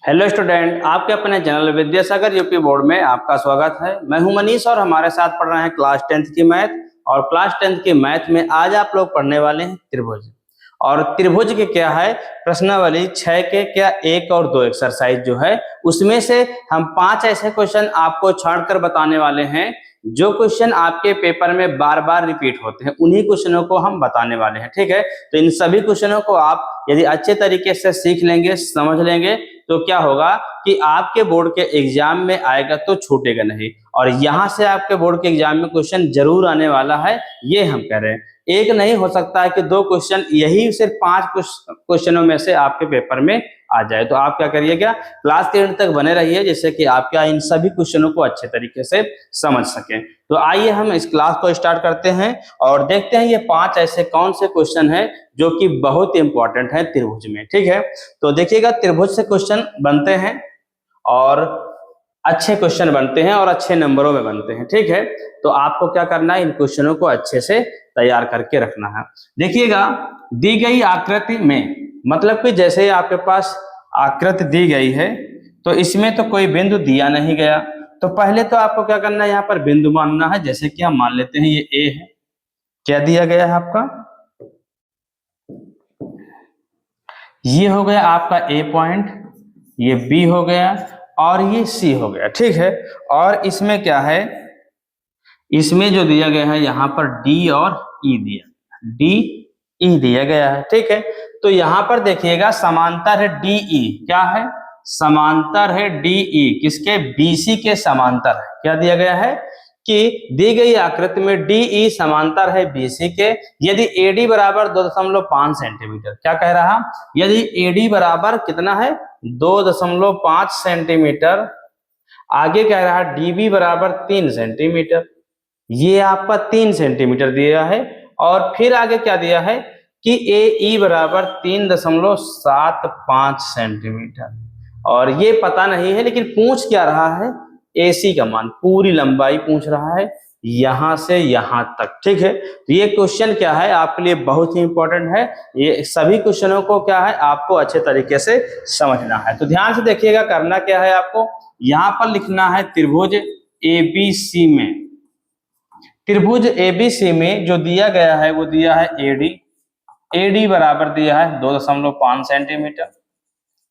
Hello student, आपके अपने channel Vidyasagar UP board में आपका स्वागत है। मैं हूं मनीष और हमारे साथ पढ़ रहे हैं क्लास 10th की मैथ। और क्लास 10th की मैथ में आज आप लोग पढ़ने वाले हैं त्रिभुज। और त्रिभुज के क्या है, प्रश्नावली 6 के क्या 1 और 2 एक्सरसाइज जो है उसमें से हम 5 ऐसे क्वेश्चन आपको छांट कर बताने वाले हैं जो क्वेश्चन आपके पेपर में बार बार रिपीट होते हैं। उन्हीं क्वेश्चनों को हम बताने वाले हैं, ठीक है। तो इन सभी क्वेश्चनों को आप यदि अच्छे तरीके से सीख लेंगे, समझ लेंगे, तो क्या होगा कि आपके बोर्ड के एग्जाम में आएगा तो छूटेगा नहीं। और यहां से आपके बोर्ड के एग्जाम में क्वेश्चन जरूर आने वाला है, ये हम कह रहे हैं। एक नहीं हो सकता है कि 2 क्वेश्चन, यही सिर्फ 5 क्वेश्चनों में से आपके पेपर में आ जाए। तो आप क्या करिएगा, क्लास 10 तक बने रहिए जिससे कि आप क्या इन सभी क्वेश्चनों को अच्छे तरीके से समझ सकें। तो आइए हम इस क्लास को स्टार्ट करते हैं और देखते हैं ये 5 ऐसे कौन से क्वेश्चन हैं जो कि बहुत इंपॉर्टेंट है त्रिभुज में, ठीक है। तो देखिएगा, त्रिभुज से क्वेश्चन बनते हैं और अच्छे क्वेश्चन बनते हैं और अच्छे नंबरों में बनते हैं, ठीक है। तो आपको क्या करना है, इन क्वेश्चनों को अच्छे से तैयार करके रखना है। देखिएगा, दी गई आकृति में, मतलब कि जैसे आपके पास आकृति दी गई है तो इसमें तो कोई बिंदु दिया नहीं गया, तो पहले तो आपको क्या करना है, यहाँ पर बिंदु मानना है। जैसे कि हम मान लेते हैं ये ए है, क्या दिया गया है आपका, ये हो गया आपका ए पॉइंट, ये बी हो गया और ये सी हो गया, ठीक है। और इसमें क्या है, इसमें जो दिया गया है यहाँ पर डी और ई दिया गया है, ठीक है। तो यहाँ पर देखिएगा समांतर है डी ई, क्या है, समांतर है डी ई, किसके, बीसी के समांतर है। क्या दिया गया है कि दी गई आकृति में डी ई समांतर है बीसी के यदि एडी बराबर 2.5 सेंटीमीटर। क्या कह रहा, यदि एडी बराबर कितना है, 2.5 सेंटीमीटर, आगे कह रहा है डीबी बराबर 3 सेंटीमीटर। ये आपका 3 सेंटीमीटर दिया है और फिर आगे क्या दिया है कि ए ई बराबर 3.75 सेंटीमीटर। और ये पता नहीं है, लेकिन पूछ क्या रहा है, एसी का मान, पूरी लंबाई पूछ रहा है यहां से यहां तक, ठीक है। तो ये क्वेश्चन क्या है आपके लिए बहुत ही इंपॉर्टेंट है। ये सभी क्वेश्चनों को क्या है आपको अच्छे तरीके से समझना है। तो ध्यान से देखिएगा, करना क्या है आपको, यहां पर लिखना है त्रिभुज एबीसी में, त्रिभुज एबीसी में जो दिया गया है वो दिया है एडी बराबर दिया है 2.5 सेंटीमीटर,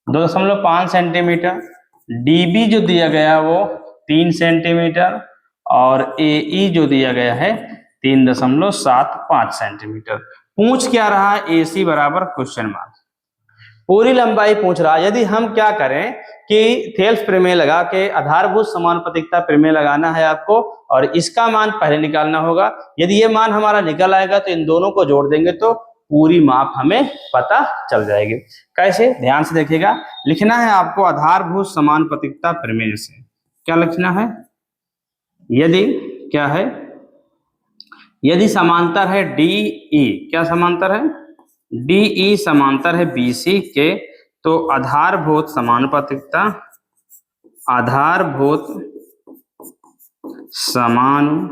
2.5 सेंटीमीटर। डीबी जो दिया गया वो 3 सेंटीमीटर और एई जो दिया गया है 3.75 सेंटीमीटर। पूछ क्या रहा है, एसी बराबर क्वेश्चन मार्क, पूरी लंबाई पूछ रहा है। यदि हम क्या करें कि थेल्स प्रमेय लगा के आधारभूत समानुपातिकता प्रमेय लगाना है आपको और इसका मान पहले निकालना होगा। यदि ये मान हमारा निकल आएगा तो इन दोनों को जोड़ देंगे तो पूरी माप हमें पता चल जाएगी। कैसे, ध्यान से देखिएगा, लिखना है आपको आधारभूत समानुपातिकता प्रमेय से। क्या लिखना है, यदि क्या है, यदि समांतर है डी ई, क्या समांतर है, डी ई समांतर है बीसी के, तो आधारभूत समानुपातिकता, आधारभूत समानुपातिकता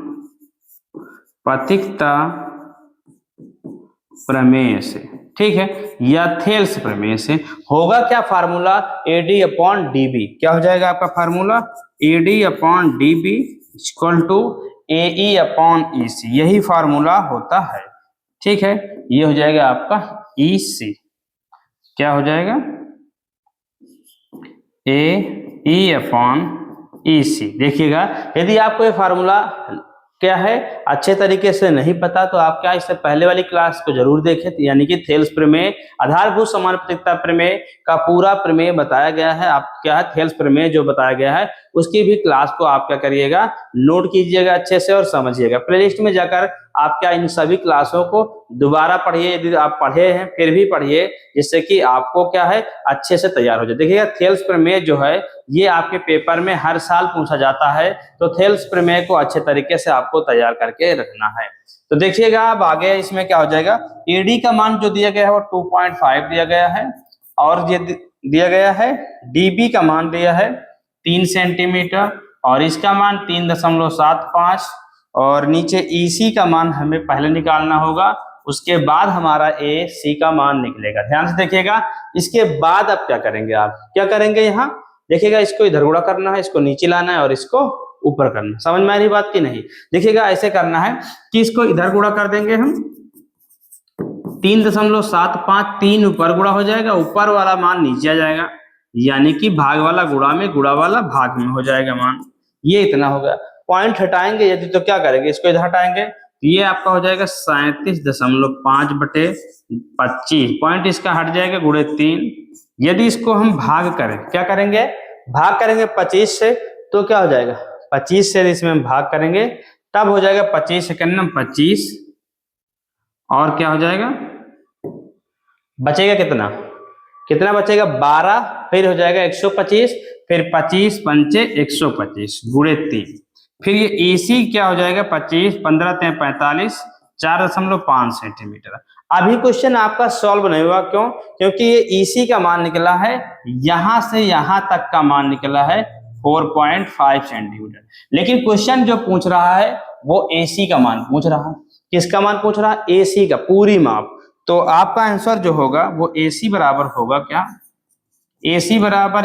प्रमेय से, ठीक है, या थेल्स प्रमेय से होगा क्या फार्मूला, एडी अपॉन डीबी। क्या हो जाएगा आपका formula, AD upon DB equal to AE upon EC, यही फार्मूला होता है, ठीक है। ये हो जाएगा आपका ईसी, क्या हो जाएगा, ए अपॉन ईसी। देखिएगा, यदि आपको ये फार्मूला क्या है अच्छे तरीके से नहीं पता तो आप क्या इससे पहले वाली क्लास को जरूर देखें, यानी कि थेल्स प्रमेय, आधारभूत समानुपातिकता प्रमेय का पूरा प्रमेय बताया गया है। आप क्या है, थेल्स प्रमेय जो बताया गया है उसकी भी क्लास को आप क्या करिएगा, नोट कीजिएगा अच्छे से और समझिएगा। प्लेलिस्ट में जाकर आप क्या इन सभी क्लासों को दोबारा पढ़िए, यदि आप पढ़े हैं फिर भी पढ़िए, जिससे कि आपको क्या है अच्छे से तैयार हो जाए। देखिएगा, थेल्स प्रमेय जो है ये आपके पेपर में हर साल पूछा जाता है, तो थेल्स प्रमेय को अच्छे तरीके से आपको तैयार करके रखना है। तो देखिएगा, अब आगे इसमें क्या हो जाएगा, एडी का मान जो दिया गया है वो 2.5 दिया गया है और ये दिया गया है डीबी का मान दिया है 3 सेंटीमीटर और इसका मान 3.75 और नीचे ईसी का मान हमें पहले निकालना होगा उसके बाद हमारा ए सी का मान निकलेगा। ध्यान से देखिएगा, इसके बाद अब क्या करेंगे, आप क्या करेंगे, यहाँ देखिएगा, इसको इधर गुणा करना है, इसको नीचे लाना है और इसको ऊपर करना है। समझ में आ रही बात की नहीं? देखिएगा ऐसे करना है कि इसको इधर गुणा कर देंगे हम, 3.75, 3 ऊपर गुणा हो जाएगा, ऊपर वाला मान नीचे आ जाएगा, यानी कि भाग वाला गुणा में, गुणा वाला भाग में हो जाएगा मान। ये इतना होगा। पॉइंट हटाएंगे यदि तो क्या करेंगे, इसको इधर हटाएंगे, ये आपका हो जाएगा 37.5/25। पॉइंट इसका हट जाएगा, गुणे 3। यदि इसको हम भाग करें, क्या करेंगे, भाग करेंगे 25 से, तो क्या हो जाएगा, 25 से इसमें हम भाग करेंगे, तब हो जाएगा 25 सेकंड में 25, और क्या हो जाएगा, बचेगा कितना, कितना बचेगा, 12, फिर हो जाएगा 125, फिर 25 पंचे 125 गुणे 3, फिर ये AC क्या हो जाएगा, 25, 15 × 45, 4.5 सेंटीमीटर। अभी क्वेश्चन आपका सॉल्व नहीं हुआ, क्यों, क्योंकि ये EC का मान निकला है, यहां से यहां तक का मान निकला है 4.5 सेंटीमीटर, लेकिन क्वेश्चन जो पूछ रहा है वो AC का मान पूछ रहा है। किसका मान पूछ रहा है, AC का, पूरी माप। तो आपका आंसर जो होगा वो AC बराबर होगा क्या, AC बराबर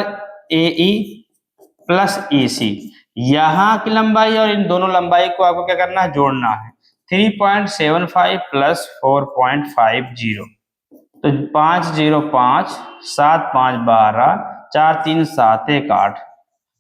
AE प्लस EC, यहाँ की लंबाई और इन दोनों लंबाई को आपको क्या करना है, जोड़ना है। 3.75 प्लस 4.50, तो 505, 7 5 12, 4 3 7 1 8,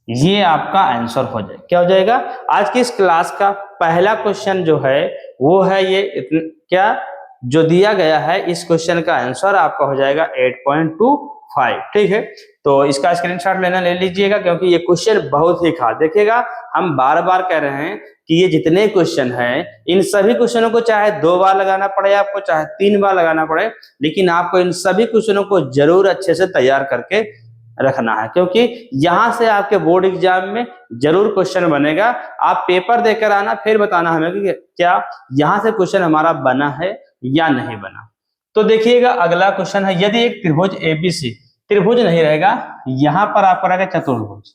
ये आपका आंसर हो जाएगा। क्या हो जाएगा, आज की इस क्लास का पहला क्वेश्चन जो है वो है ये क्या जो दिया गया है, इस क्वेश्चन का आंसर आपका हो जाएगा 8.25। ठीक है, तो इसका स्क्रीनशॉट लेना ले लीजिएगा, क्योंकि ये क्वेश्चन बहुत ही खास, देखिएगा हम बार बार कह रहे हैं कि ये जितने क्वेश्चन हैं, इन सभी क्वेश्चनों को चाहे 2 बार लगाना पड़े आपको, चाहे 3 बार लगाना पड़े, लेकिन आपको इन सभी क्वेश्चनों को जरूर अच्छे से तैयार करके रखना है, क्योंकि यहां से आपके बोर्ड एग्जाम में जरूर क्वेश्चन बनेगा। आप पेपर देकर आना, फिर बताना हमें कि क्या यहां से क्वेश्चन हमारा बना है या नहीं बना। तो देखिएगा अगला क्वेश्चन है, यदि एक त्रिभुज ABC, त्रिभुज नहीं रहेगा, यहां पर आपका रहेगा चतुर्भुज,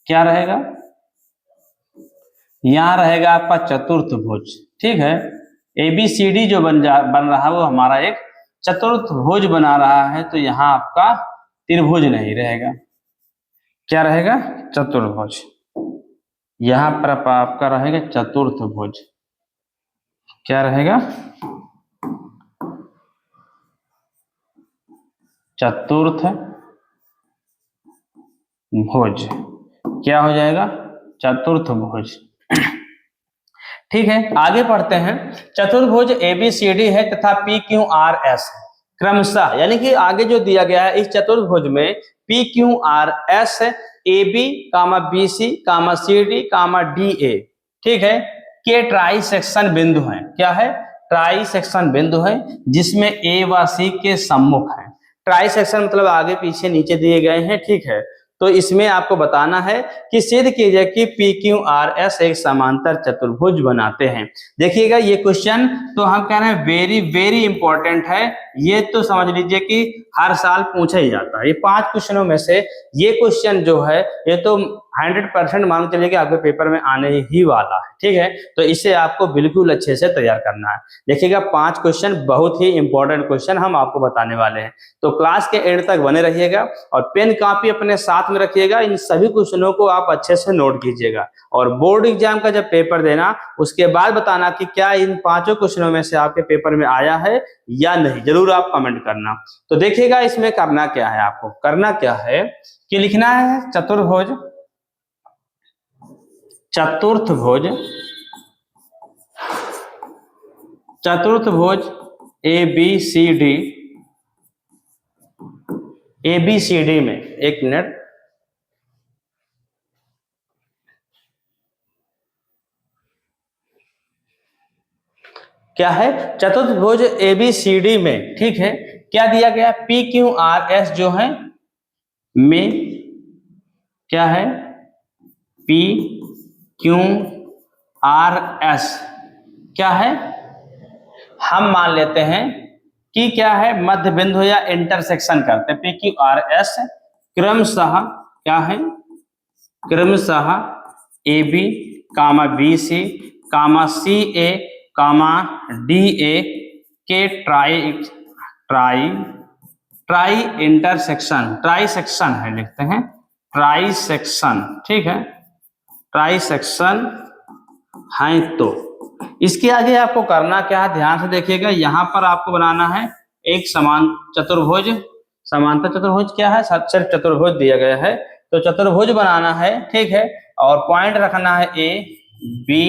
क्या रहेगा, यहां रहेगा आपका चतुर्थभुज। ठीक है, ABCD जो बन रहा है वो हमारा एक चतुर्थभुज बना रहा है, तो यहाँ आपका त्रिभुज नहीं रहेगा, क्या रहेगा, चतुर्भुज। यहां पर आपका रहेगा चतुर्थभुज, क्या रहेगा, चतुर्थ भुज, क्या हो जाएगा, चतुर्थ भुज। ठीक है, आगे पढ़ते हैं। चतुर्भुज ABCD है तथा PQRS क्रमशः, यानी कि आगे जो दिया गया है इस चतुर्भुज में PQRS AB, BC, CD, DA, ठीक है, के ट्राई सेक्शन बिंदु हैं। क्या है, ट्राई सेक्शन बिंदु है, जिसमें A व C के सम्मुख हैं। ट्राई सेक्शन मतलब आगे पीछे नीचे दिए गए हैं। ठीक है, तो इसमें आपको बताना है कि सिद्ध कीजिए कि PQRS एक समांतर चतुर्भुज बनाते हैं। देखिएगा ये क्वेश्चन तो हम कह रहे हैं वेरी वेरी इंपॉर्टेंट है, ये तो समझ लीजिए कि हर साल पूछा ही जाता है। ये 5 क्वेश्चनों में से ये क्वेश्चन जो है ये तो 100% मान चलिए कि आपके पेपर में आने ही वाला है। ठीक है, तो इसे आपको बिल्कुल अच्छे से तैयार करना है। देखिएगा 5 क्वेश्चन बहुत ही इंपॉर्टेंट क्वेश्चन हम आपको बताने वाले हैं, तो क्लास के एंड तक बने रहिएगा और पेन कॉपी अपने साथ में रखिएगा। इन सभी क्वेश्चनों को आप अच्छे से नोट कीजिएगा और बोर्ड एग्जाम का जब पेपर देना उसके बाद बताना कि क्या इन 5 क्वेश्चनों में से आपके पेपर में आया है या नहीं, जरूर आप कमेंट करना। तो देखिएगा इसमें करना क्या है, आपको करना क्या है कि लिखना है चतुर्भुज, चतुर्थभुज, चतुर्थभुज ABCD में, एक मिनट, क्या है, चतुर्थभुज ABCD में। ठीक है, क्या दिया गया, PQRS जो है में, क्या है, PQRS क्या है, हम मान लेते हैं कि क्या है, मध्य बिंदु या इंटरसेक्शन करते हैं। PQRS क्रमशः क्या है, क्रमशः AB, BC, CA, DA के ट्राई इंटरसेक्शन, ट्राई सेक्शन है, लिखते हैं ट्राई सेक्शन, ठीक है, ट्राई सेक्शन है। तो इसके आगे आपको करना क्या है, ध्यान से देखिएगा। यहां पर आपको बनाना है एक समान चतुर्भुज। समांतर चतुर्भुज क्या है, सिर्फ चतुर्भुज दिया गया है, तो चतुर्भुज बनाना है, ठीक है। और पॉइंट रखना है ए बी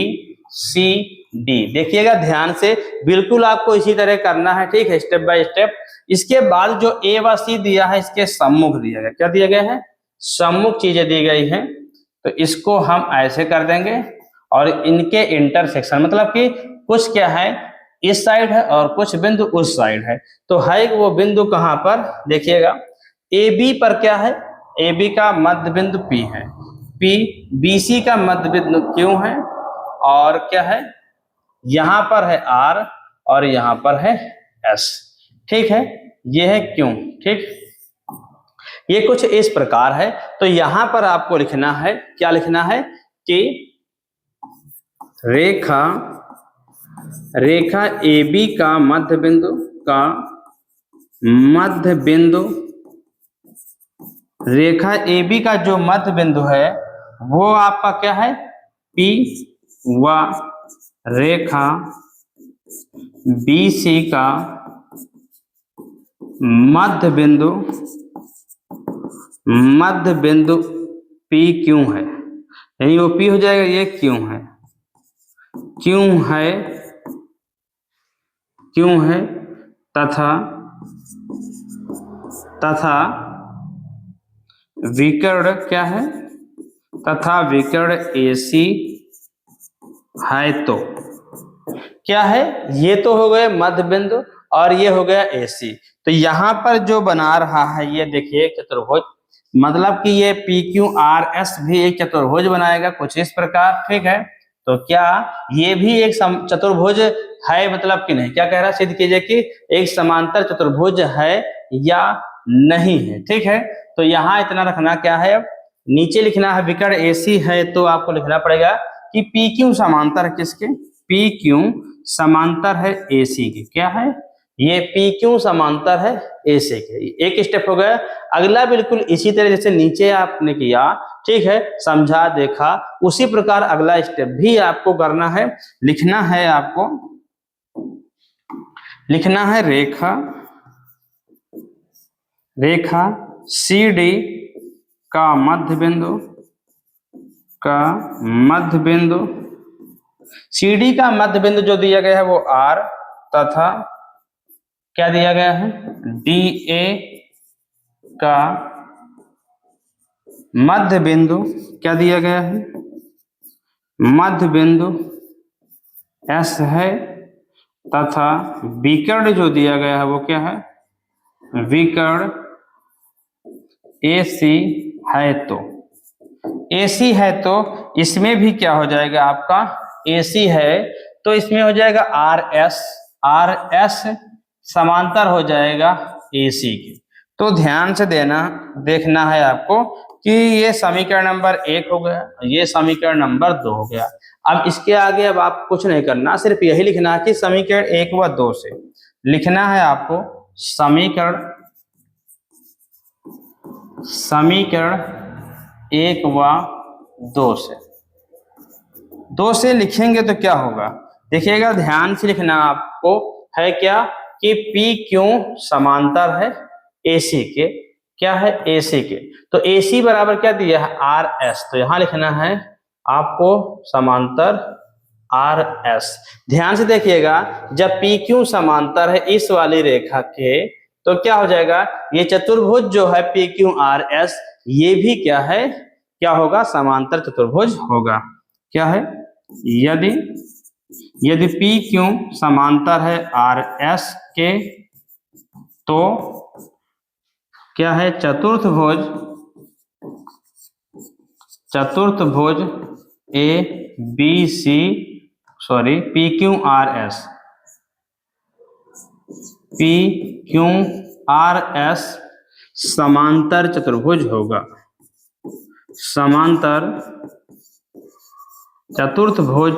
सी डी। देखिएगा ध्यान से, बिल्कुल आपको इसी तरह करना है, ठीक है, स्टेप बाय स्टेप। इसके बाद जो ए व सी दिया है, इसके सम्मुख दिया गया, क्या दिया गया है, सम्मुख चीजें दी गई हैं, तो इसको हम ऐसे कर देंगे। और इनके इंटरसेक्शन मतलब कि कुछ क्या है इस साइड है और कुछ बिंदु उस साइड है, तो है वो बिंदु कहां पर, देखिएगा ए बी पर क्या है, ए बी का मध्य बिंदु पी है, पी बी सी का मध्य बिंदु क्यू है, और क्या है यहां पर है आर और यहां पर है एस, ठीक है, ये है क्यू, ठीक। ये कुछ इस प्रकार है। तो यहां पर आपको लिखना है, क्या लिखना है कि रेखा ए बी का मध्य बिंदु रेखा ए बी का जो मध्य बिंदु है वो आपका क्या है पी, व रेखा बी सी का मध्य बिंदु पी क्यू है, यानी वो पी हो जाएगा, ये क्यू है तथा विकर्ण क्या है, तथा विकर्ण एसी है। तो क्या है, ये तो हो गए मध्य बिंदु और ये हो गया एसी। तो यहां पर जो बना रहा है ये देखिए चतुर्भुज, मतलब कि ये पी क्यू आर एस भी एक चतुर्भुज बनाएगा कुछ इस प्रकार, ठीक है। तो क्या ये भी एक चतुर्भुज है, मतलब कि नहीं, क्या कह रहा है, सिद्ध कीजिए कि एक समांतर चतुर्भुज है या नहीं है, ठीक है। तो यहाँ इतना रखना क्या है, अब नीचे लिखना है विकर्ण एसी है, तो आपको लिखना पड़ेगा कि पी क्यू समांतर है किसके, पी क्यू समांतर है एसी के, क्या है ये पी क्यू समांतर है एसी के। एक स्टेप हो गया। अगला बिल्कुल इसी तरह जैसे नीचे आपने किया, ठीक है, समझा देखा, उसी प्रकार अगला स्टेप भी आपको करना है। लिखना है आपको, लिखना है रेखा सी डी का मध्य बिंदु सी डी का मध्य बिंदु जो दिया गया है वो आर, तथा क्या दिया गया है डी ए का मध्य बिंदु, क्या दिया गया है मध्य बिंदु एस है, तथा विकर्ण जो दिया गया है वो क्या है विकर्ण एसी है। तो एसी है तो इसमें भी क्या हो जाएगा आपका एसी है, तो इसमें हो जाएगा आर एस समांतर हो जाएगा एसी के। तो ध्यान से देखना है आपको कि ये समीकरण नंबर 1 हो गया, ये समीकरण नंबर 2 हो गया। अब इसके आगे अब आप कुछ नहीं करना, सिर्फ यही लिखना है कि समीकरण 1 व 2 से लिखना है आपको समीकरण 1 व 2 से लिखेंगे तो क्या होगा, देखिएगा ध्यान से लिखना आपको है क्या कि पी क्यू समांतर है एसी के, क्या है एसी के। तो एसी बराबर क्या दिया है आर एस, तो यहां लिखना है आपको समांतर आर एस। ध्यान से देखिएगा, जब पी क्यू समांतर है इस वाली रेखा के, तो क्या हो जाएगा ये चतुर्भुज जो है पी क्यू आर एस, ये भी क्या है, क्या होगा समांतर चतुर्भुज होगा। क्या है, यदि पी क्यू समांतर है आर एस के, तो क्या है चतुर्थ भुज A B C P Q R S समांतर चतुर्भुज होगा, समांतर चतुर्थ भुज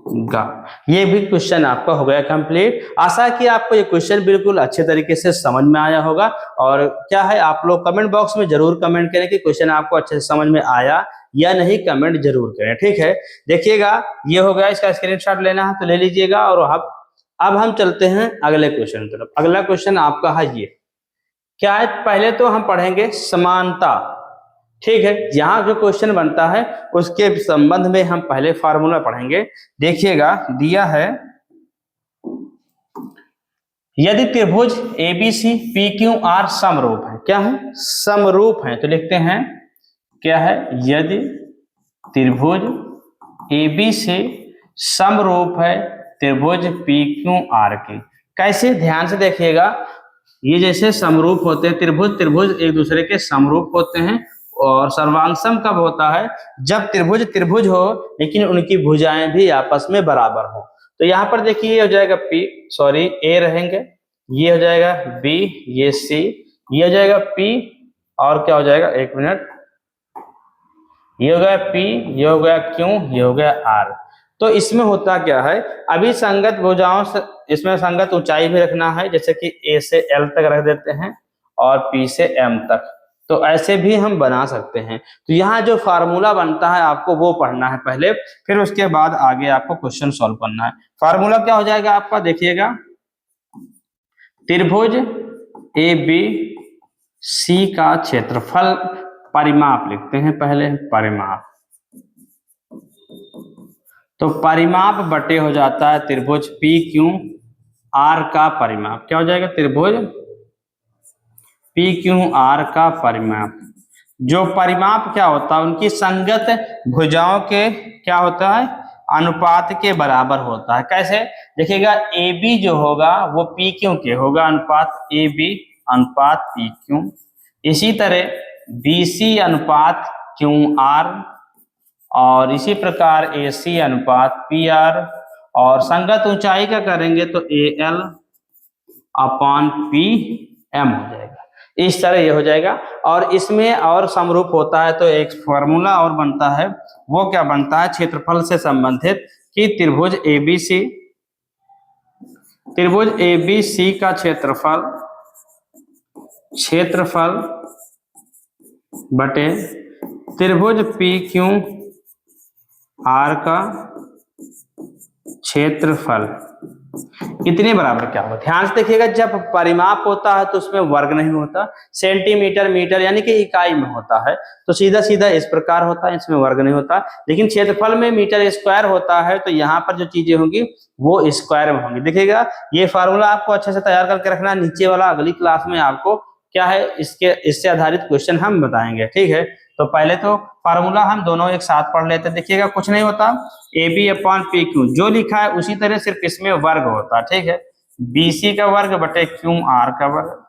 ये भी क्वेश्चन आपका हो गया कंप्लीट। आशा है कि आपको ये क्वेश्चन बिल्कुल अच्छे तरीके से समझ में आया होगा। और क्या है, आप लोग कमेंट बॉक्स में जरूर कमेंट करें कि क्वेश्चन आपको अच्छे से समझ में आया या नहीं, कमेंट जरूर करें, ठीक है। देखिएगा, ये हो गया, इसका स्क्रीनशॉट लेना है तो ले लीजिएगा। और अब हम चलते हैं अगले क्वेश्चन की तरफ। अगला क्वेश्चन आपका है ये, क्या है, पहले तो हम पढ़ेंगे समानता, ठीक है। यहाँ जो क्वेश्चन बनता है उसके संबंध में हम पहले फार्मूला पढ़ेंगे। देखिएगा, दिया है, यदि त्रिभुज एबीसी पी क्यू आर समरूप है, क्या है, समरूप है, तो लिखते हैं क्या है, यदि त्रिभुज एबीसी समरूप है त्रिभुज पी क्यू आर की। कैसे, ध्यान से देखिएगा, ये जैसे समरूप होते हैं त्रिभुज एक दूसरे के समरूप होते हैं। और सर्वांग कब होता है, जब त्रिभुज हो लेकिन उनकी भुजाएं भी आपस में बराबर हो। तो यहाँ पर देखिए, ये हो जाएगा ए रहेंगे, ये हो जाएगा बी, ये सी, ये हो जाएगा पी, और क्या हो जाएगा, एक मिनट, ये हो गया पी, ये हो गया क्यू, ये हो गया आर। तो इसमें होता क्या है, अभी संगत भुजाओं से इसमें संगत ऊंचाई भी रखना है, जैसे कि ए से एल तक रख देते हैं और पी से एम तक, तो ऐसे भी हम बना सकते हैं। तो यहाँ जो फार्मूला बनता है आपको वो पढ़ना है पहले, फिर उसके बाद आगे आपको क्वेश्चन सॉल्व करना है। फार्मूला क्या हो जाएगा आपका, देखिएगा, त्रिभुज ए बी सी का क्षेत्रफल, परिमाप लिखते हैं पहले, परिमाप, तो परिमाप बटे हो जाता है त्रिभुज पी क्यू आर का परिमाप। क्या हो जाएगा, त्रिभुज पी क्यू आर का परिमाप। जो परिमाप क्या होता है, उनकी संगत भुजाओं के क्या होता है, अनुपात के बराबर होता है। कैसे, देखिएगा, ए बी जो होगा वो पी क्यू के होगा, अनुपात ए बी अनुपात पी क्यू। इसी तरह बी सी अनुपात क्यू आर, और इसी प्रकार ए सी अनुपात पी आर, और संगत ऊंचाई का करेंगे तो A L upon P M हो जाएगा। इस तरह ये हो जाएगा। और इसमें और समरूप होता है तो एक फॉर्मूला और बनता है, वो क्या बनता है, क्षेत्रफल से संबंधित, कि त्रिभुज एबीसी का क्षेत्रफल बटे त्रिभुज पी क्यू आर का क्षेत्रफल कितने बराबर क्या होगा। ध्यान से देखिएगा, जब परिमाप होता है तो उसमें वर्ग नहीं होता, सेंटीमीटर मीटर यानी कि इकाई में होता है, तो सीधा सीधा इस प्रकार होता है, इसमें वर्ग नहीं होता। लेकिन क्षेत्रफल में मीटर स्क्वायर होता है, तो यहाँ पर जो चीजें होंगी वो स्क्वायर में होंगी। देखिएगा, ये फार्मूला आपको अच्छे से तैयार करके रखना, नीचे वाला अगली क्लास में आपको क्या है, इससे आधारित क्वेश्चन हम बताएंगे, ठीक है। तो पहले तो फार्मूला हम दोनों एक साथ पढ़ लेते हैं। देखिएगा, कुछ नहीं होता, A B upon P Q, जो लिखा है उसी तरह, सिर्फ इसमें वर्ग होता है, ठीक है। बी सी का वर्ग बटे क्यू आर का वर्ग,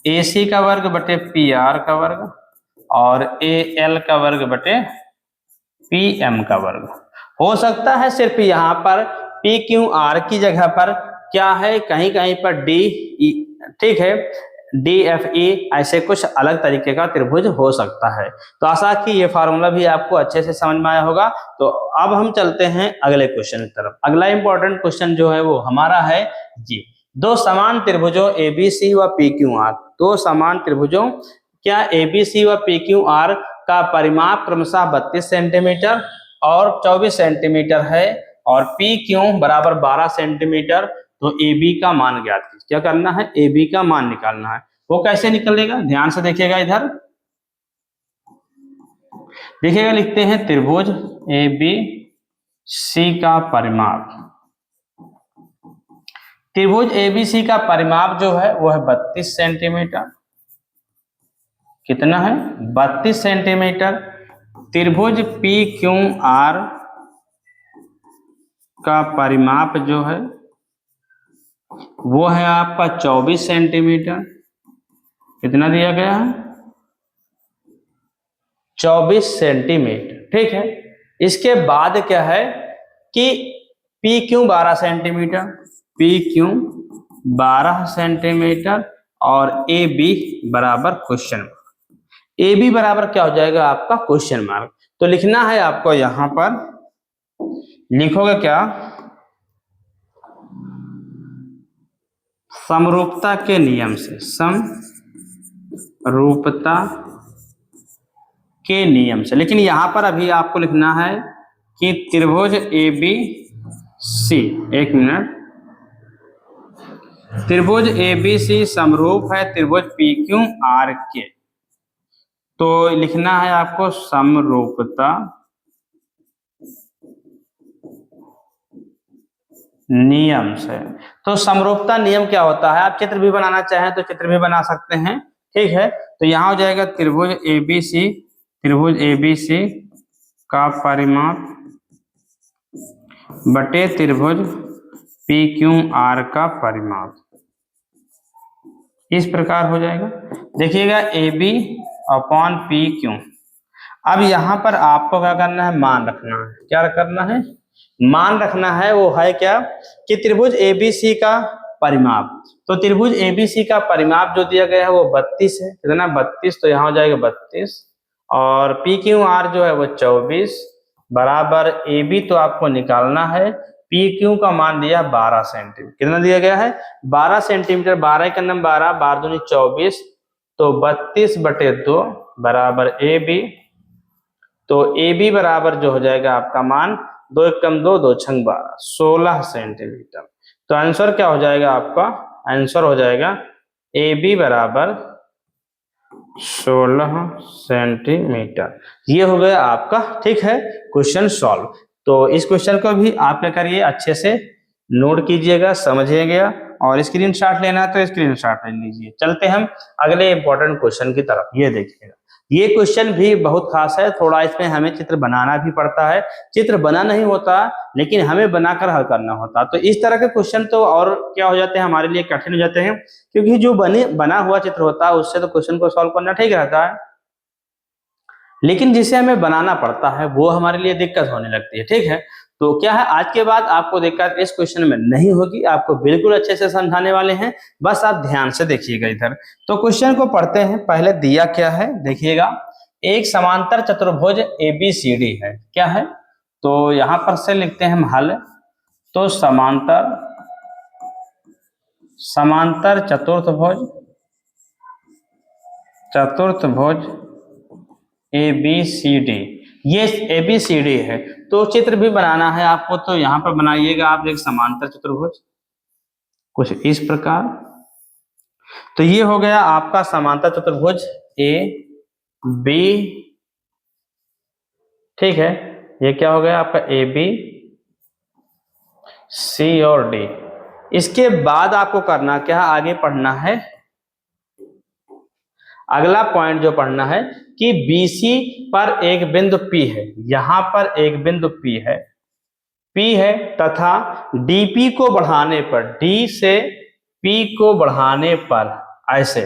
ए सी का वर्ग बटे पी आर का वर्ग, और ए एल का वर्ग बटे पी एम का वर्ग। हो सकता है सिर्फ यहाँ पर पी क्यू आर की जगह पर क्या है, कहीं कहीं पर डी, ठीक है, डी एफ ई, ऐसे कुछ अलग तरीके का त्रिभुज हो सकता है। तो आशा कि ये फार्मूला भी आपको अच्छे से समझ में आया होगा। तो अब हम चलते हैं अगले क्वेश्चन की तरफ। अगला इंपॉर्टेंट क्वेश्चन जो है वो हमारा है जी, दो समान त्रिभुजों एबीसी व पी क्यू आर, दो समान त्रिभुजों क्या एबीसी व पी क्यू आर का परिमाप क्रमशः 32 सेंटीमीटर और 24 सेंटीमीटर है, और पी क्यू बराबर 12 सेंटीमीटर। तो ए बी का मान ज्ञात कीजिए। क्या करना है, ए बी का मान निकालना है। वो कैसे निकलेगा, ध्यान से देखिएगा, इधर देखिएगा, लिखते हैं त्रिभुज ए बी सी का परिमाप। त्रिभुज ए बी सी का परिमाप जो है वो है 32 सेंटीमीटर। कितना है, 32 सेंटीमीटर। त्रिभुज पी क्यू आर का परिमाप जो है वो है आपका 24 सेंटीमीटर। कितना दिया गया है, 24 सेंटीमीटर, ठीक है। इसके बाद क्या है कि P Q 12 centimetre, P Q 12 centimetre, और ए बी बराबर क्वेश्चन मार्क। ए बी बराबर क्या हो जाएगा आपका क्वेश्चन मार्क। तो लिखना है आपको यहाँ पर लिखोगे क्या, समरूपता के नियम से, समरूपता के नियम से। लेकिन यहां पर अभी आपको लिखना है कि त्रिभुज ABC, एक मिनट, त्रिभुज ABC समरूप है त्रिभुज PQR के। तो लिखना है आपको समरूपता नियम से। तो समरूपता नियम क्या होता है, आप चित्र भी बनाना चाहें तो चित्र भी बना सकते हैं, ठीक है। तो यहां हो जाएगा त्रिभुज ABC का परिमाप बटे त्रिभुज PQR का परिमाप, इस प्रकार हो जाएगा। देखिएगा AB अपॉन PQ। अब यहां पर आपको क्या करना है, मान रखना है। क्या करना है, मान रखना है। वो है क्या कि त्रिभुज ABC का परिमाप, तो त्रिभुज ABC का परिमाप जो दिया गया है वो 32 है। कितना, 32। तो यहाँ हो जाएगा 32 और PQR जो है वो 24 बराबर AB तो आपको निकालना है। PQ का मान दिया 12 सेंटीमीटर। कितना दिया गया है, 12 सेंटीमीटर। 12 का नंबर 12, 12 दूनी 24, तो 32/2 बराबर AB। तो AB बराबर जो हो जाएगा आपका मान 2 एकम 2, 2 छंग 12, 16 सेंटीमीटर। तो आंसर क्या हो जाएगा आपका, आंसर हो जाएगा AB बराबर 16 सेंटीमीटर। ये हो गया आपका, ठीक है, क्वेश्चन सॉल्व। तो इस क्वेश्चन को भी आप क्या करिए, अच्छे से नोट कीजिएगा, समझिएगा, और स्क्रीनशॉट लेना है तो स्क्रीनशॉट ले लीजिए। चलते हम अगले इंपॉर्टेंट क्वेश्चन की तरफ। ये देखिएगा, ये क्वेश्चन भी बहुत खास है। थोड़ा इसमें हमें चित्र बनाना भी पड़ता है, चित्र बना नहीं होता लेकिन हमें बनाकर हल करना होता। तो इस तरह के क्वेश्चन तो और क्या हो जाते हैं, हमारे लिए कठिन हो जाते हैं, क्योंकि जो बना हुआ चित्र होता है उससे तो क्वेश्चन को सॉल्व करना ठीक रहता है, लेकिन जिसे हमें बनाना पड़ता है वो हमारे लिए दिक्कत होने लगती है, ठीक है। तो क्या है, आज के बाद आपको दिक्कत इस क्वेश्चन में नहीं होगी, आपको बिल्कुल अच्छे से समझाने वाले हैं, बस आप ध्यान से देखिएगा इधर। तो क्वेश्चन को पढ़ते हैं। पहले दिया क्या है, देखिएगा, एक समांतर चतुर्भुज ABCD है। क्या है, तो यहां पर से लिखते हैं हम हल। तो समांतर चतुर्थभुज ABCD, ये ABCD है। तो चित्र भी बनाना है आपको, तो यहां पर बनाइएगा आप एक समांतर चतुर्भुज कुछ इस प्रकार। तो ये हो गया आपका समांतर चतुर्भुज AB, ठीक है। ये क्या हो गया आपका AB, C और D। इसके बाद आपको करना क्या, आगे पढ़ना है, अगला पॉइंट जो पढ़ना है कि BC पर एक बिंदु P है, यहां पर एक बिंदु P है तथा DP को बढ़ाने पर, D से P को बढ़ाने पर ऐसे,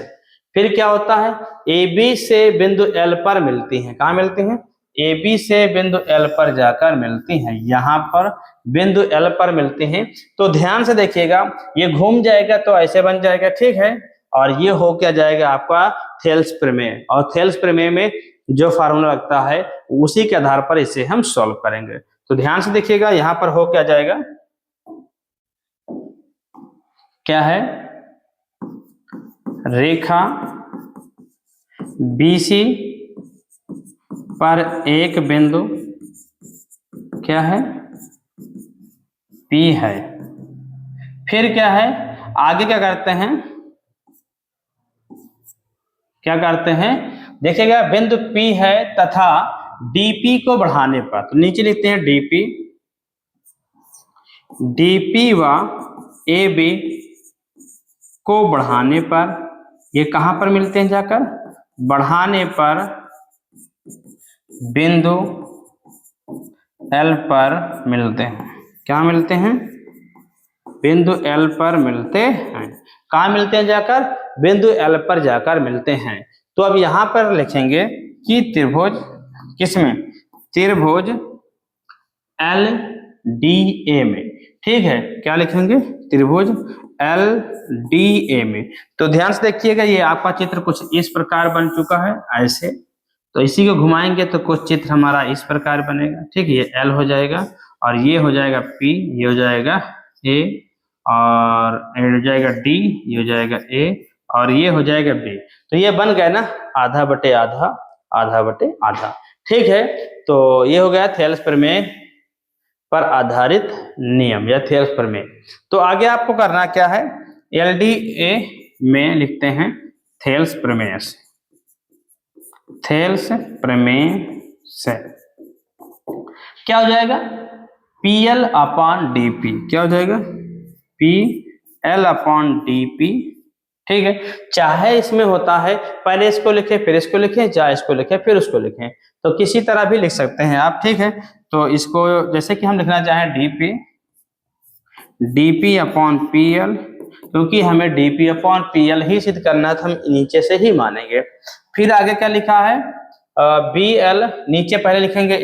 फिर क्या होता है, AB से बिंदु L पर मिलती हैं। कहाँ मिलती हैं, AB से बिंदु L पर जाकर मिलती हैं, यहाँ पर बिंदु L पर मिलती हैं। तो ध्यान से देखिएगा, ये घूम जाएगा तो ऐसे बन जाएगा, ठीक है। और ये हो क्या जाएगा आपका थेल्स प्रमेय, और थेल्स प्रमेय में जो फार्मूला लगता है उसी के आधार पर इसे हम सॉल्व करेंगे। तो ध्यान से देखिएगा, यहां पर हो क्या जाएगा, क्या है, रेखा BC पर एक बिंदु क्या है, P है। फिर क्या है, आगे क्या करते हैं, देखिएगा, बिंदु P है तथा DP को बढ़ाने पर, तो नीचे लिखते हैं DP व AB को बढ़ाने पर, ये कहां पर मिलते हैं, जाकर बढ़ाने पर बिंदु L पर मिलते हैं। क्या मिलते हैं, बिंदु L पर मिलते हैं। कहाँ मिलते हैं, जाकर बिंदु L पर जाकर मिलते हैं। तो अब यहां पर लिखेंगे कि त्रिभुज किसमें, त्रिभुज LDA में, ठीक है। क्या लिखेंगे, त्रिभुज LDA में। तो ध्यान से देखिएगा, ये आपका चित्र कुछ इस प्रकार बन चुका है ऐसे। तो इसी को घुमाएंगे तो कुछ चित्र हमारा इस प्रकार बनेगा, ठीक है। ये L हो जाएगा और ये हो जाएगा P, ये हो जाएगा A, और ये हो जाएगा D, ये हो जाएगा A, और ये हो जाएगा B। तो ये बन गया ना आधा बटे आधा, आधा बटे आधा। ठीक है, तो ये हो गया थेल्स प्रमेय पर आधारित नियम या थेल्स प्रमेय। तो आगे आपको करना क्या है, LDA में लिखते हैं थेल्स प्रमेय से। थेल्स प्रमेय से क्या हो जाएगा, PL अपॉन DP। क्या हो जाएगा, PL अपॉन DP। ठीक है, चाहे इसमें होता है पहले इसको लिखें फिर इसको लिखें, चाहे इसको लिखें फिर उसको लिखें, तो किसी तरह भी लिख सकते हैं आप। ठीक है, तो इसको जैसे कि हम लिखना चाहें DP अपॉन PL, क्योंकि हमें DP अपॉन PL ही सिद्ध करना है तो हम नीचे से ही मानेंगे। फिर आगे क्या लिखा है, BL, नीचे पहले लिखेंगे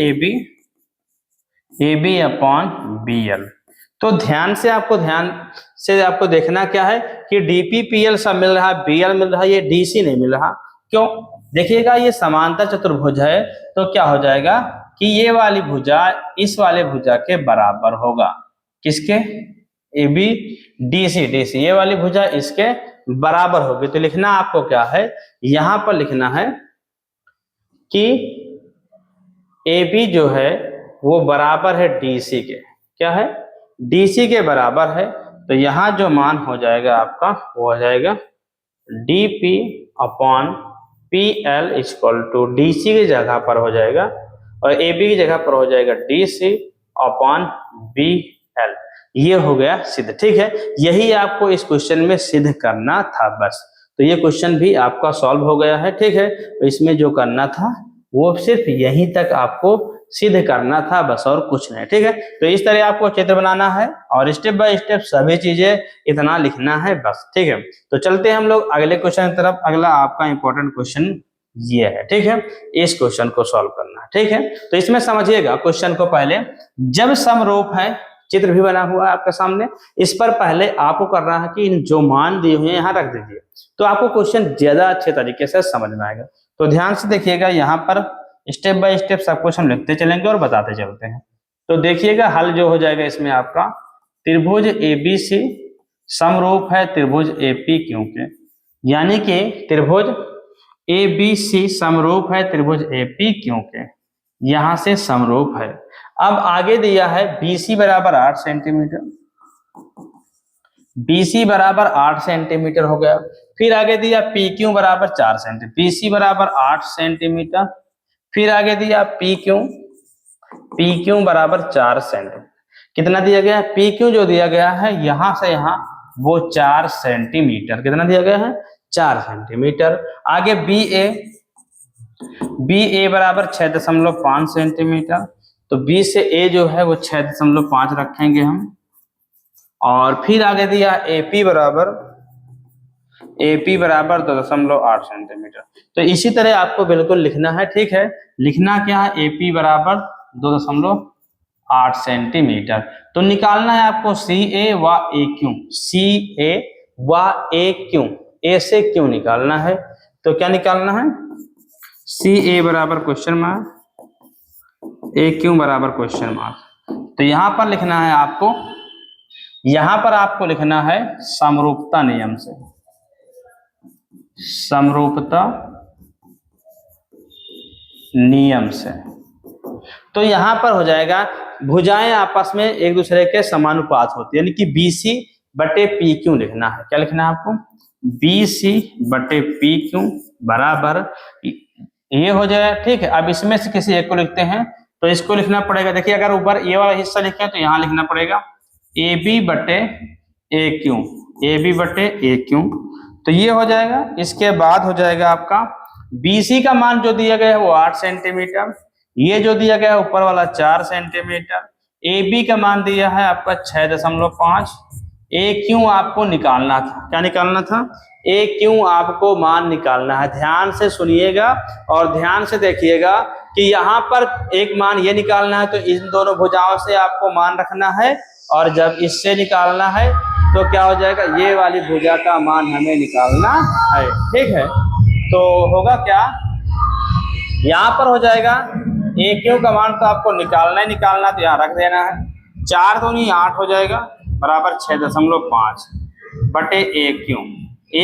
AB अपॉन BL। तो ध्यान से आपको देखना क्या है कि DP PL सब मिल रहा है, BL मिल रहा है, ये DC नहीं मिल रहा। क्यों, देखिएगा ये समांतर चतुर्भुज है, तो क्या हो जाएगा कि ये वाली भुजा इस वाले भुजा के बराबर होगा। किसके, AB DC, ये वाली भुजा इसके बराबर होगी। तो लिखना आपको क्या है, यहां पर लिखना है कि AB जो है वो बराबर है DC के। क्या है, DC के बराबर है। तो यहां जो मान हो जाएगा आपका वो हो जाएगा DP upon PL equal to DC की जगह पर हो जाएगा और AB की जगह पर हो जाएगा DC अपॉन BL। ये हो गया सिद्ध। ठीक है, यही आपको इस क्वेश्चन में सिद्ध करना था बस। तो ये क्वेश्चन भी आपका सॉल्व हो गया है। ठीक है, तो इसमें जो करना था वो सिर्फ यहीं तक आपको सिद्ध करना था बस, और कुछ नहीं। ठीक है, तो इस तरह आपको चित्र बनाना है और स्टेप बाय स्टेप सभी चीजें इतना लिखना है बस। ठीक है, तो चलते हैं हम लोग अगले क्वेश्चन की तरफ। अगला आपका इंपॉर्टेंट क्वेश्चन ये है। ठीक है, इस क्वेश्चन को सॉल्व करना है। ठीक है, तो इसमें समझिएगा क्वेश्चन को पहले, जब समरूप है, चित्र भी बना हुआ है आपके सामने, इस पर पहले आपको करना है कि इन जो मान दिए हुए हैं यहाँ रख दीजिए, तो आपको क्वेश्चन ज्यादा अच्छे तरीके से समझ में आएगा। तो ध्यान से देखिएगा, यहाँ पर स्टेप बाय स्टेप सब कुछ हम लिखते चलेंगे और बताते चलते हैं। तो देखिएगा हल जो हो जाएगा इसमें आपका, त्रिभुज ABC समरूप है त्रिभुज APQ के, यानी कि त्रिभुज ABC समरूप है त्रिभुज APQ के, यहां से समरूप है। अब आगे दिया है BC बराबर 8 सेंटीमीटर, BC बराबर 8 सेंटीमीटर हो गया। फिर आगे दिया PQ बराबर 4 सेंटीमीटर, BC बराबर 8 सेंटीमीटर। फिर आगे दिया PQ बराबर 4 सेंटीमीटर। कितना दिया गया है, PQ जो दिया गया है यहां से यहां वो 4 सेंटीमीटर। कितना दिया गया है, 4 सेंटीमीटर। आगे BA बराबर 6.5 सेंटीमीटर। तो B से A जो है वो 6.5 रखेंगे हम। और फिर आगे दिया AP बराबर 2.8 सेंटीमीटर। तो इसी तरह आपको बिल्कुल लिखना है। ठीक है, लिखना क्या है, AP बराबर 2.8 सेंटीमीटर। तो निकालना है आपको CA व AQ, CA व AQ, A से Q निकालना है। तो क्या निकालना है, CA बराबर क्वेश्चन मार्क, AQ बराबर क्वेश्चन मार्क। तो यहां पर लिखना है आपको, यहां पर आपको लिखना है समरूपता नियम से, समरूपता नियम से। तो यहां पर हो जाएगा भुजाएं आपस में एक दूसरे के समानुपात होती है, यानी कि BC बटे PQ लिखना है। क्या लिखना है आपको, BC बटे PQ बराबर ये हो जाए। ठीक है, अब इसमें से किसी एक को लिखते हैं, तो इसको लिखना पड़ेगा। देखिए अगर ऊपर ये वाला हिस्सा लिखे तो यहां लिखना पड़ेगा AB बटे AQ, AB बटे AQ। तो ये हो जाएगा। इसके बाद हो जाएगा आपका BC का मान जो दिया गया है वो 8 सेंटीमीटर, ये जो दिया गया है ऊपर वाला 4 सेंटीमीटर, AB का मान दिया है आपका 6.5, AQ आपको निकालना था। क्या निकालना था, AQ आपको मान निकालना है। ध्यान से सुनिएगा और ध्यान से देखिएगा कि यहाँ पर एक मान ये निकालना है, तो इन दोनों भुजाओं से आपको मान रखना है, और जब इससे निकालना है तो क्या हो जाएगा, ये वाली भुजा का मान हमें निकालना है। ठीक है, तो होगा क्या, यहाँ पर हो जाएगा AQ का मान तो आपको निकालना ही निकालना, तो यहाँ रख देना है। 4 दूनी 8 हो जाएगा बराबर 6.5 बटे ए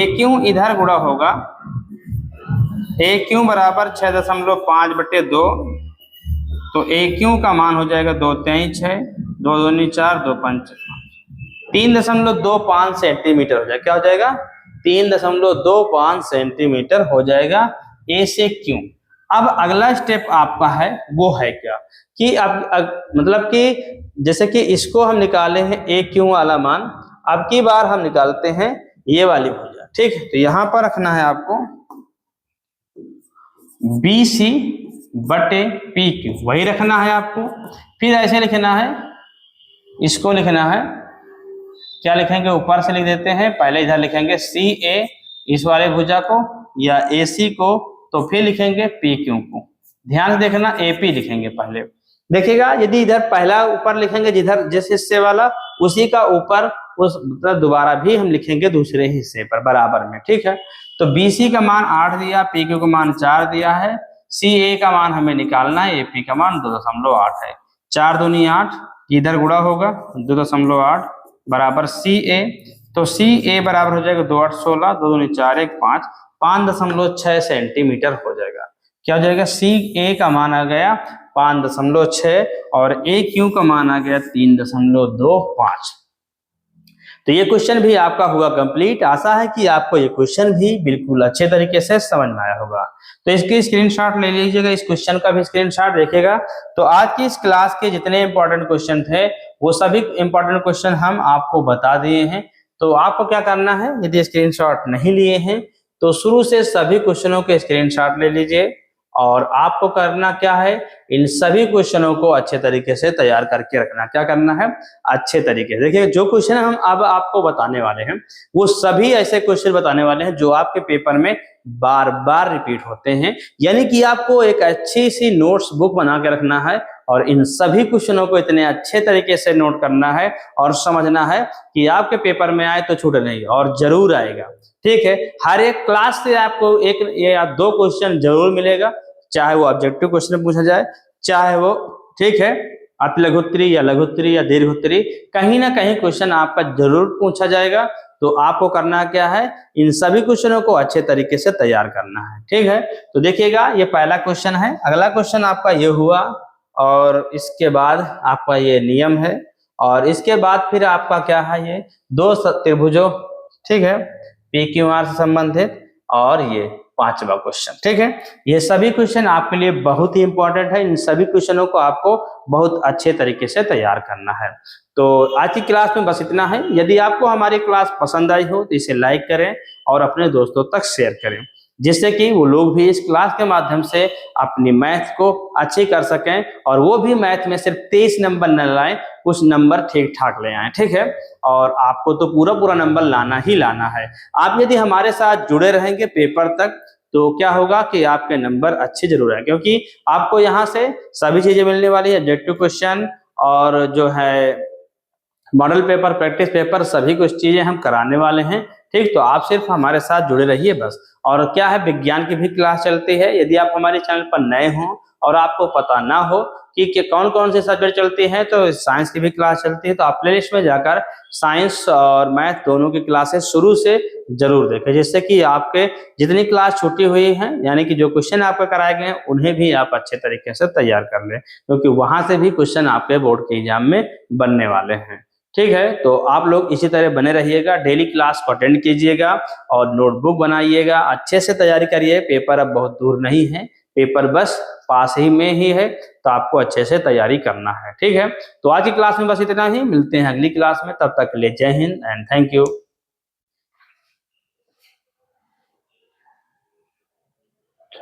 क्यू इधर गुणा होगा ए क्यू बराबर 6.5 बटे 2, तो ए क्यू का मान हो जाएगा 2 3 6, 2 दूनी 4, 2 5 3.25 सेंटीमीटर हो जाएगा। क्या हो जाएगा? 3.25 सेंटीमीटर हो जाएगा ए से क्यू। अब अगला स्टेप आपका है वो है क्या कि अब मतलब कि जैसे कि इसको हम निकाले हैं ए क्यू वाला मान, अब की बार हम निकालते हैं ये वाली भुजा। ठीक है, तो यहां पर रखना है आपको बी सी बटे पी क्यू, वही रखना है आपको। फिर ऐसे लिखना है, इसको लिखना है, क्या लिखेंगे? ऊपर से लिख देते हैं, पहले इधर लिखेंगे सी ए इस वाले भुजा को या ए सी को, तो फिर लिखेंगे पी क्यू को। ध्यान से देखना, ए पी लिखेंगे पहले। देखिएगा यदि इधर पहला ऊपर लिखेंगे जिधर जिस हिस्से वाला, उसी का ऊपर उस मतलब दोबारा भी हम लिखेंगे दूसरे हिस्से पर बराबर में। ठीक है, तो बी सी का मान 8 दिया, पी क्यू का मान 4 दिया है, सी ए का मान हमें निकालना है, ए पी का मान 2.8 है। 4 दूनी 8, इधर गुणा होगा 2.8 बराबर सी ए, तो सी ए बराबर हो जाएगा 2 8 16, 2 दूनी 4 1 5, 5.6 सेंटीमीटर हो जाएगा। क्या हो जाएगा? सी ए का मान आ गया 5.6 और ए क्यू का मान आ गया 3.25। तो ये क्वेश्चन भी आपका हुआ कंप्लीट। आशा है कि आपको ये क्वेश्चन भी बिल्कुल अच्छे तरीके से समझ में आया होगा। तो इसकी स्क्रीनशॉट ले लीजिएगा, इस क्वेश्चन का भी स्क्रीनशॉट देखिएगा। तो आज की इस क्लास के जितने इंपॉर्टेंट क्वेश्चन थे वो सभी इंपॉर्टेंट क्वेश्चन हम आपको बता दिए हैं। तो आपको क्या करना है, यदि स्क्रीनशॉट नहीं लिए हैं तो शुरू से सभी क्वेश्चनों के स्क्रीनशॉट ले लीजिए, और आपको करना क्या है, इन सभी क्वेश्चनों को अच्छे तरीके से तैयार करके रखना। क्या करना है? अच्छे तरीके से। देखिए जो क्वेश्चन हम अब आपको बताने वाले हैं वो सभी ऐसे क्वेश्चन बताने वाले हैं जो आपके पेपर में बार बार रिपीट होते हैं, यानी कि आपको एक अच्छी सी नोट्स बुक बना के रखना है और इन सभी क्वेश्चनों को इतने अच्छे तरीके से नोट करना है और समझना है कि आपके पेपर में आए तो छूटे नहीं, और जरूर आएगा। ठीक है, हर एक क्लास से आपको एक या दो क्वेश्चन जरूर मिलेगा, चाहे वो ऑब्जेक्टिव क्वेश्चन पूछा जाए, चाहे वो ठीक है अतिलघुत्तरी या लघुत्तरी या दीर्घोत्तरी, कहीं ना कहीं क्वेश्चन आपका जरूर पूछा जाएगा। तो आपको करना क्या है, इन सभी क्वेश्चनों को अच्छे तरीके से तैयार करना है। ठीक है, तो देखिएगा ये पहला क्वेश्चन है। अगला क्वेश्चन आपका ये हुआ, और इसके बाद आपका ये नियम है, और इसके बाद फिर आपका क्या है, ये दो त्रिभुजों, ठीक है, पी क्यू आर से संबंधित, और ये पांचवा क्वेश्चन। ठीक है, ये सभी क्वेश्चन आपके लिए बहुत ही इंपॉर्टेंट है। इन सभी क्वेश्चनों को आपको बहुत अच्छे तरीके से तैयार करना है। तो आज की क्लास में बस इतना है। यदि आपको हमारी क्लास पसंद आई हो तो इसे लाइक करें और अपने दोस्तों तक शेयर करें, जिससे कि वो लोग भी इस क्लास के माध्यम से अपनी मैथ को अच्छी कर सकें, और वो भी मैथ में सिर्फ 23 नंबर न लाएं, कुछ नंबर ठीक ठाक ले आए। ठीक है, और आपको तो पूरा नंबर लाना ही लाना है। आप यदि हमारे साथ जुड़े रहेंगे पेपर तक तो क्या होगा कि आपके नंबर अच्छे जरूर आए, क्योंकि आपको यहाँ से सभी चीजें मिलने वाली है, ऑब्जेक्टिव क्वेश्चन और जो है मॉडल पेपर, प्रैक्टिस पेपर, सभी कुछ चीजें हम कराने वाले हैं। ठीक, तो आप सिर्फ हमारे साथ जुड़े रहिए बस। और क्या है, विज्ञान की भी क्लास चलती है। यदि आप हमारे चैनल पर नए हों और आपको पता ना हो कि कौन कौन से सब्जेक्ट चलते हैं, तो साइंस की भी क्लास चलती है। तो आप प्लेलिस्ट में जाकर साइंस और मैथ दोनों की क्लासेस शुरू से जरूर देखें, जिससे कि आपके जितनी क्लास छूटी हुई है, यानी कि जो क्वेश्चन आपको कराए गए हैं, उन्हें भी आप अच्छे तरीके से तैयार कर लें, क्योंकि वहां से भी क्वेश्चन आपके बोर्ड के एग्जाम में बनने वाले हैं। ठीक है, तो आप लोग इसी तरह बने रहिएगा, डेली क्लास को अटेंड कीजिएगा और नोटबुक बनाइएगा, अच्छे से तैयारी करिए। पेपर अब बहुत दूर नहीं है, पेपर बस पास ही में ही है, तो आपको अच्छे से तैयारी करना है। ठीक है, तो आज की क्लास में बस इतना ही, मिलते हैं अगली क्लास में, तब तक के लिए जय हिंद एंड थैंक यू।